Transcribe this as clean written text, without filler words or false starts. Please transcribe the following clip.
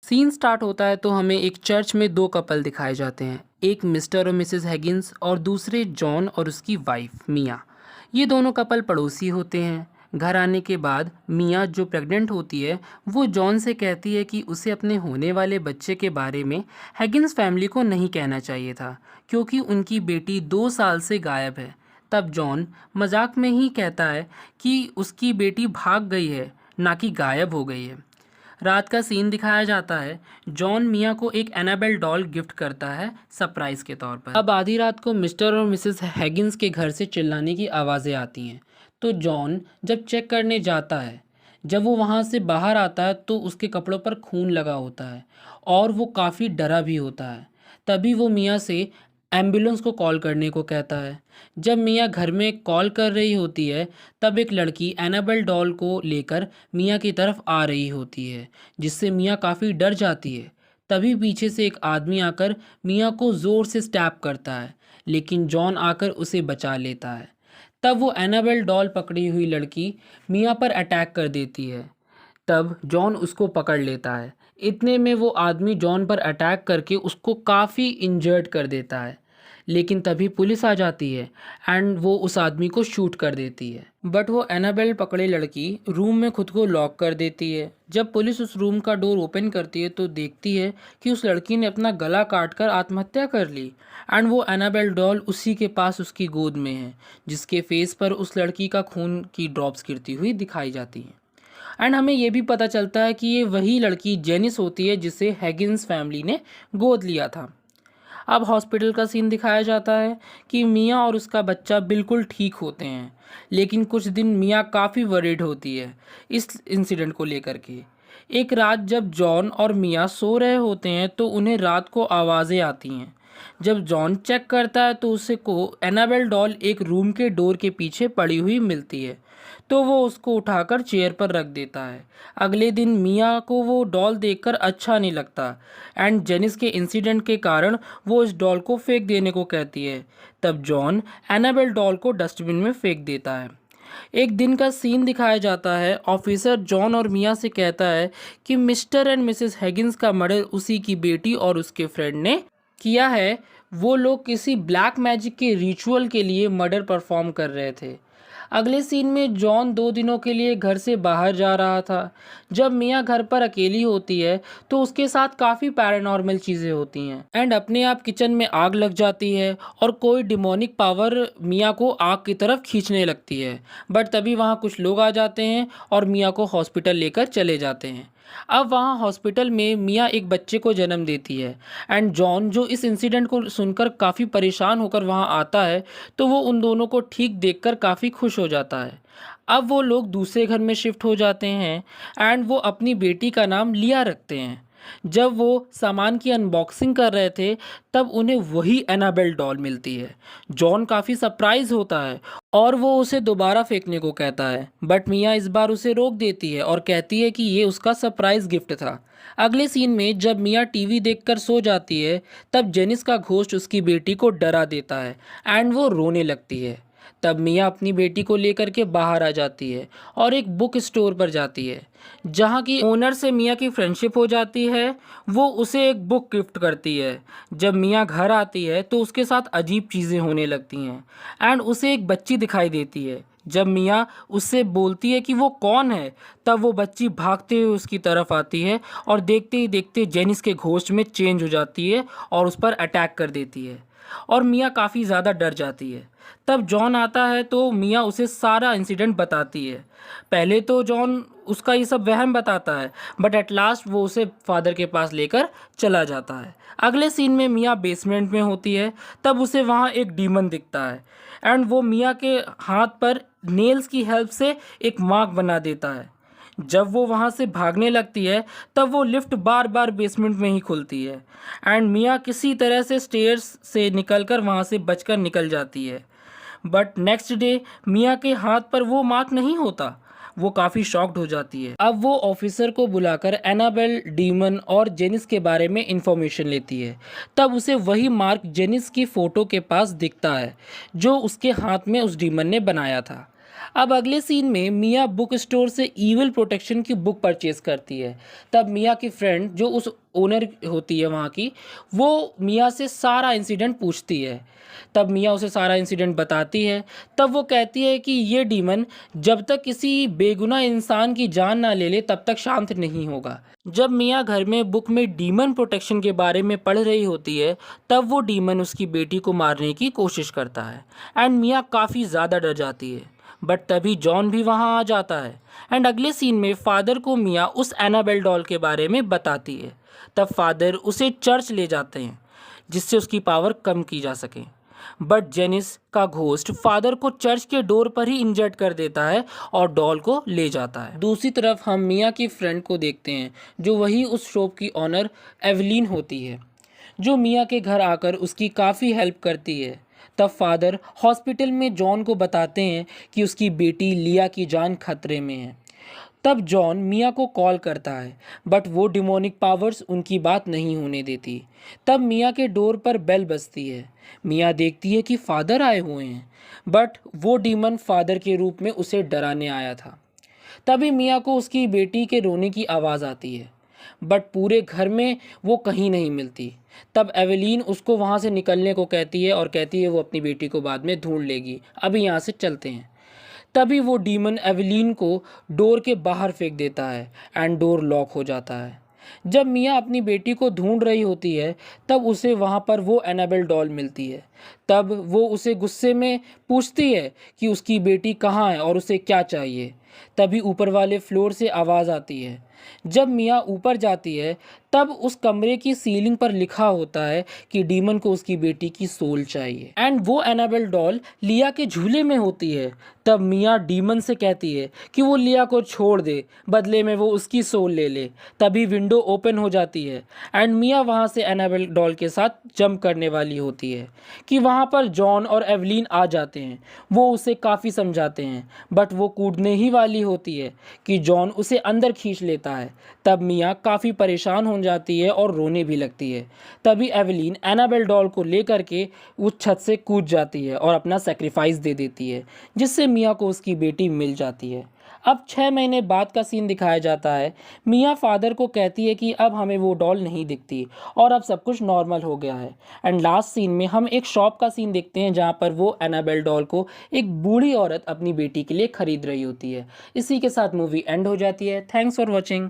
Scene start होता है तो हमें एक चर्च में दो कपल दिखाए जाते हैं। एक मिस्टर और मिसेस हैगिंस और दूसरे जॉन और उसकी वाइफ मिया। ये दोनों कपल पड़ोसी होते हैं। घर आने के बाद मिया जो प्रेग्नेंट होती है वो जॉन से कहती है कि उसे अपने होने वाले बच्चे के बारे में हैगिंस फैमिली को नहीं कहना चाहिए था क्योंकि उनकी बेटी 2 साल से गायब है। तब जॉन मजाक में ही कहता है कि उसकी बेटी भाग गई है, ना कि गायब हो गई है। रात का सीन दिखाया जाता है। जॉन मिया को एक एनाबेल डॉल गिफ्ट करता है सरप्राइज के तौर पर। अब आधी रात को मिस्टर और मिसेस हैगिंस के घर से चिल्लाने की आवाज़ें आती हैं। तो जॉन जब चेक करने जाता है, जब वो वहाँ से बाहर आता है तो उसके कपड़ों पर खून लगा होता है और वो काफ़ी डरा भी होता है। तभी वो मिया से एम्बुलेंस को कॉल करने को कहता है। जब मिया घर में कॉल कर रही होती है तब एक लड़की एनाबेल डॉल को लेकर मिया की तरफ आ रही होती है, जिससे मिया काफ़ी डर जाती है। तभी पीछे से एक आदमी आकर मिया को ज़ोर से स्टैप करता है, लेकिन जॉन आकर उसे बचा लेता है। तब वो एनाबेल डॉल पकड़ी हुई लड़की मिया पर अटैक कर देती है। तब जॉन उसको पकड़ लेता है। इतने में वो आदमी जॉन पर अटैक करके उसको काफ़ी इंजर्ड कर देता है, लेकिन तभी पुलिस आ जाती है एंड वो उस आदमी को शूट कर देती है। बट वो एनाबेल पकड़े लड़की रूम में खुद को लॉक कर देती है। जब पुलिस उस रूम का डोर ओपन करती है तो देखती है कि उस लड़की ने अपना गला काट कर आत्महत्या कर ली एंड वो एनाबेल डॉल उसी के पास उसकी गोद में है, जिसके फेस पर उस लड़की का खून की ड्रॉप्स गिरती हुई दिखाई जाती हैं। एंड हमें ये भी पता चलता है कि ये वही लड़की जेनिस होती है जिसे हैगिंस फैमिली ने गोद लिया था। अब हॉस्पिटल का सीन दिखाया जाता है कि मिया और उसका बच्चा बिल्कुल ठीक होते हैं, लेकिन कुछ दिन मिया काफ़ी वरीड होती है इस इंसिडेंट को लेकर के। एक रात जब जॉन और मिया सो रहे होते हैं तो उन्हें रात को आवाज़ें आती हैं। जब जॉन चेक करता है तो उसे को एनाबेल डॉल एक रूम के डोर के पीछे पड़ी हुई मिलती है, तो वो उसको उठाकर चेयर पर रख देता है। अगले दिन मिया को वो डॉल देखकर अच्छा नहीं लगता एंड जेनिस के इंसिडेंट के कारण वो इस डॉल को फेंक देने को कहती है। तब जॉन एनाबेल डॉल को डस्टबिन में फेंक देता है। एक दिन का सीन दिखाया जाता है। ऑफिसर जॉन और मिया से कहता है कि मिस्टर एंड मिसेस हैगिंस का मर्डर उसी की बेटी और उसके फ्रेंड ने किया है। वो लोग किसी ब्लैक मैजिक के रिचुअल के लिए मर्डर परफॉर्म कर रहे थे। अगले सीन में जॉन 2 दिनों के लिए घर से बाहर जा रहा था। जब मिया घर पर अकेली होती है तो उसके साथ काफ़ी पैरानॉर्मल चीज़ें होती हैं एंड अपने आप किचन में आग लग जाती है और कोई डिमोनिक पावर मिया को आग की तरफ खींचने लगती है। बट तभी वहाँ कुछ लोग आ जाते हैं और मिया को हॉस्पिटल लेकर चले जाते हैं। अब वहाँ हॉस्पिटल में मिया एक बच्चे को जन्म देती है एंड जॉन जो इस इंसिडेंट को सुनकर काफ़ी परेशान होकर वहाँ आता है तो वो उन दोनों को ठीक देखकर काफ़ी खुश हो जाता है। अब वो लोग दूसरे घर में शिफ्ट हो जाते हैं एंड वो अपनी बेटी का नाम लिया रखते हैं। जब वो सामान की अनबॉक्सिंग कर रहे थे तब उन्हें वही एनाबेल डॉल मिलती है। जॉन काफ़ी सरप्राइज होता है और वो उसे दोबारा फेंकने को कहता है, बट मिया इस बार उसे रोक देती है और कहती है कि ये उसका सरप्राइज गिफ्ट था। अगले सीन में जब मिया टीवी देखकर सो जाती है तब जेनिस का घोस्ट उसकी बेटी को डरा देता है एंड वो रोने लगती है। तब मिया अपनी बेटी को लेकर के बाहर आ जाती है और एक बुक स्टोर पर जाती है, जहाँ की ओनर से मिया की फ्रेंडशिप हो जाती है। वो उसे एक बुक गिफ्ट करती है। जब मिया घर आती है तो उसके साथ अजीब चीज़ें होने लगती हैं एंड उसे एक बच्ची दिखाई देती है। जब मिया उससे बोलती है कि वो कौन है तब वो बच्ची भागते हुए उसकी तरफ आती है और देखते ही देखते जेनिस के घोस्ट में चेंज हो जाती है और उस पर अटैक कर देती है और मिया काफ़ी ज़्यादा डर जाती है। तब जॉन आता है तो मिया उसे सारा इंसिडेंट बताती है। पहले तो जॉन उसका ये सब वहम बताता है बट एट लास्ट वो उसे फादर के पास लेकर चला जाता है। अगले सीन में मिया बेसमेंट में होती है। तब उसे वहाँ एक डीमन दिखता है एंड वो मिया के हाथ पर नेल्स की हेल्प से एक मार्क बना देता है। जब वो वहाँ से भागने लगती है तब वो लिफ्ट बार बार बेसमेंट में ही खुलती है एंड मिया किसी तरह से स्टेयर्स से निकलकर वहाँ से बचकर निकल जाती है। बट नेक्स्ट डे मिया के हाथ पर वो मार्क नहीं होता। वो काफ़ी शॉक्ड हो जाती है। अब वो ऑफिसर को बुलाकर एनाबेल, डीमन और जेनिस के बारे में इंफॉर्मेशन लेती है। तब उसे वही मार्क जेनिस की फ़ोटो के पास दिखता है जो उसके हाथ में उस डीमन ने बनाया था। अब अगले सीन में मिया बुक स्टोर से ईविल प्रोटेक्शन की बुक परचेज करती है। तब मिया की फ्रेंड जो उस ओनर होती है वहाँ की, वो मिया से सारा इंसिडेंट पूछती है। तब मिया उसे सारा इंसिडेंट बताती है। तब वो कहती है कि ये डीमन जब तक किसी बेगुनाह इंसान की जान ना ले ले तब तक शांत नहीं होगा। जब मिया घर में बुक में डीमन प्रोटेक्शन के बारे में पढ़ रही होती है, तब वो डीमन उसकी बेटी को मारने की कोशिश करता है एंड मिया काफ़ी ज़्यादा डर जाती है। बट तभी जॉन भी वहाँ आ जाता है एंड अगले सीन में फादर को मिया उस एनाबेल डॉल के बारे में बताती है। तब फादर उसे चर्च ले जाते हैं जिससे उसकी पावर कम की जा सके। बट जेनिस का घोस्ट फादर को चर्च के डोर पर ही इंजर्ड कर देता है और डॉल को ले जाता है। दूसरी तरफ हम मिया की फ्रेंड को देखते हैं जो वही उस शॉप की ऑनर एवलीन होती है, जो मिया के घर आकर उसकी काफ़ी हेल्प करती है। तब फादर हॉस्पिटल में जॉन को बताते हैं कि उसकी बेटी लिया की जान खतरे में है। तब जॉन मिया को कॉल करता है बट वो डिमोनिक पावर्स उनकी बात नहीं होने देती। तब मिया के डोर पर बेल बजती है। मिया देखती है कि फादर आए हुए हैं बट वो डीमन फादर के रूप में उसे डराने आया था। तभी मिया को उसकी बेटी के रोने की आवाज़ आती है बट पूरे घर में वो कहीं नहीं मिलती। तब एवेलीन उसको वहाँ से निकलने को कहती है और कहती है वो अपनी बेटी को बाद में ढूंढ लेगी, अभी यहाँ से चलते हैं। तभी वो डीमन एवेलीन को डोर के बाहर फेंक देता है एंड डोर लॉक हो जाता है। जब मिया अपनी बेटी को ढूंढ रही होती है तब उसे वहाँ पर वो एनाबेल डॉल मिलती है। तब वो उसे गुस्से में पूछती है कि उसकी बेटी कहाँ है और उसे क्या चाहिए। तभी ऊपर वाले फ्लोर से आवाज़ आती है। जब मिया ऊपर जाती है तब उस कमरे की सीलिंग पर लिखा होता है कि डीमन को उसकी बेटी की सोल चाहिए एंड वो एनाबेल डॉल लिया के झूले में होती है। तब मिया डीमन से कहती है कि वो लिया को छोड़ दे, बदले में वो उसकी सोल ले ले। तभी विंडो ओपन हो जाती है एंड मिया वहाँ से एनाबेल डॉल के साथ जंप करने वाली होती है कि वहाँ पर जॉन और एवलीन आ जाते हैं। वो उसे काफ़ी समझाते हैं बट वो कूदने ही वाली होती है कि जॉन उसे अंदर खींच लेता है। तब मिया काफ़ी परेशान हो जाती है और रोने भी लगती है। तभी एवलीन एनाबेल डॉल को लेकर के उस छत से कूद जाती है और अपना सेक्रीफाइस दे देती है जिससे मिया को उसकी बेटी मिल जाती है। अब 6 महीने बाद का सीन दिखाया जाता है। मिया फादर को कहती है कि अब हमें वो डॉल नहीं दिखती और अब सब कुछ नॉर्मल हो गया है। एंड लास्ट सीन में हम एक शॉप का सीन देखते हैं जहाँ पर वो एनाबेल डॉल को एक बूढ़ी औरत अपनी बेटी के लिए खरीद रही होती है। इसी के साथ मूवी एंड हो जाती है। Thanks for watching.